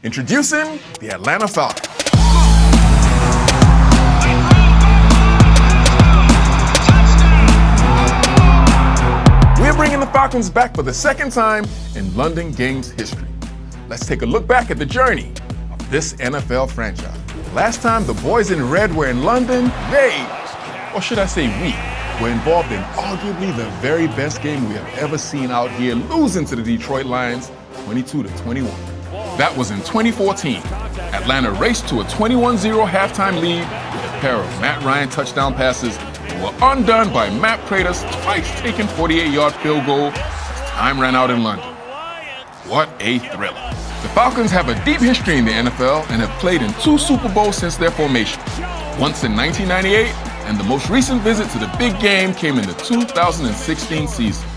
Introducing the Atlanta Falcons. We're bringing the Falcons back for the second time in London Games history. Let's take a look back at the journey of this NFL franchise. Last time the boys in red were in London, they, or should I say we, were involved in arguably the very best game we have ever seen out here, losing to the Detroit Lions 22-21. That was in 2014. Atlanta raced to a 21-0 halftime lead with a pair of Matt Ryan touchdown passes that were undone by Matt Prater's twice taken 48-yard field goal as time ran out in London. What a thriller. The Falcons have a deep history in the NFL and have played in 2 Super Bowls since their formation. Once in 1998, and the most recent visit to the big game came in the 2016 season.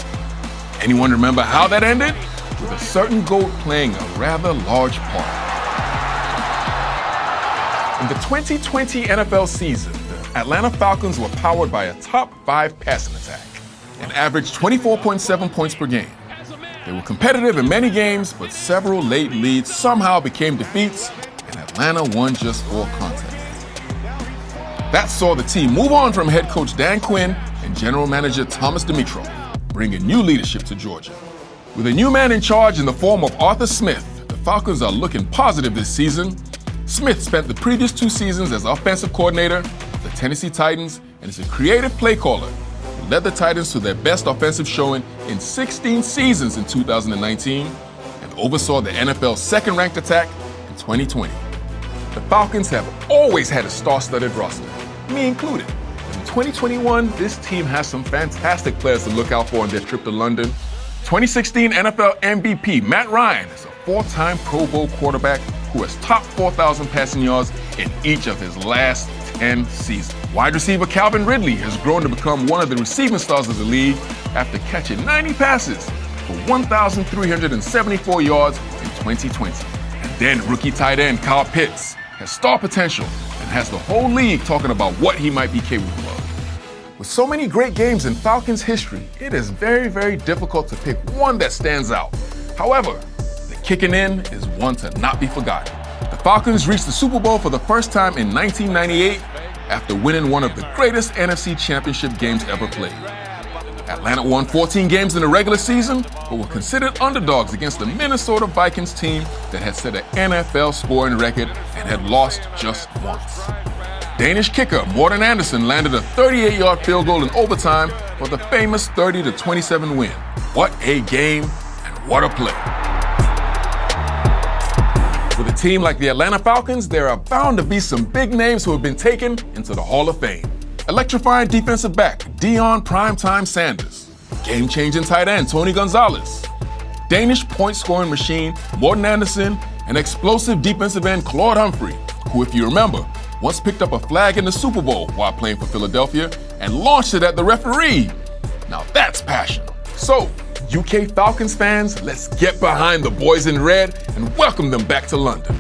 Anyone remember how that ended? With a certain GOAT playing a rather large part. In the 2020 NFL season, the Atlanta Falcons were powered by a top 5 passing attack and averaged 24.7 points per game. They were competitive in many games, but several late leads somehow became defeats, and Atlanta won just 4 contests. That saw the team move on from head coach Dan Quinn and general manager Thomas Dimitroff, bringing new leadership to Georgia. With a new man in charge in the form of Arthur Smith, the Falcons are looking positive this season. Smith spent the previous 2 seasons as offensive coordinator of the Tennessee Titans and is a creative play caller who led the Titans to their best offensive showing in 16 seasons in 2019 and oversaw the NFL's second-ranked attack in 2020. The Falcons have always had a star-studded roster, me included. In 2021, this team has some fantastic players to look out for on their trip to London. 2016 NFL MVP Matt Ryan is a 4-time Pro Bowl quarterback who has topped 4,000 passing yards in each of his last 10 seasons. Wide receiver Calvin Ridley has grown to become one of the receiving stars of the league after catching 90 passes for 1,374 yards in 2020. And then rookie tight end Kyle Pitts has star potential and has the whole league talking about what he might be capable of. With so many great games in Falcons history, it is very, very difficult to pick one that stands out. However, the kicking in is one to not be forgotten. The Falcons reached the Super Bowl for the first time in 1998 after winning one of the greatest NFC Championship games ever played. Atlanta won 14 games in the regular season, but were considered underdogs against the Minnesota Vikings team that had set an NFL scoring record and had lost just once. Danish kicker Morten Andersen landed a 38-yard field goal in overtime for the famous 30-27 win. What a game and what a play. With a team like the Atlanta Falcons, there are bound to be some big names who have been taken into the Hall of Fame. Electrifying defensive back Deion Primetime Sanders, game-changing tight end Tony Gonzalez, Danish point-scoring machine Morten Andersen, and explosive defensive end Claude Humphrey, who, if you remember, once picked up a flag in the Super Bowl while playing for Philadelphia and launched it at the referee. Now that's passion. So, UK Falcons fans, let's get behind the boys in red and welcome them back to London.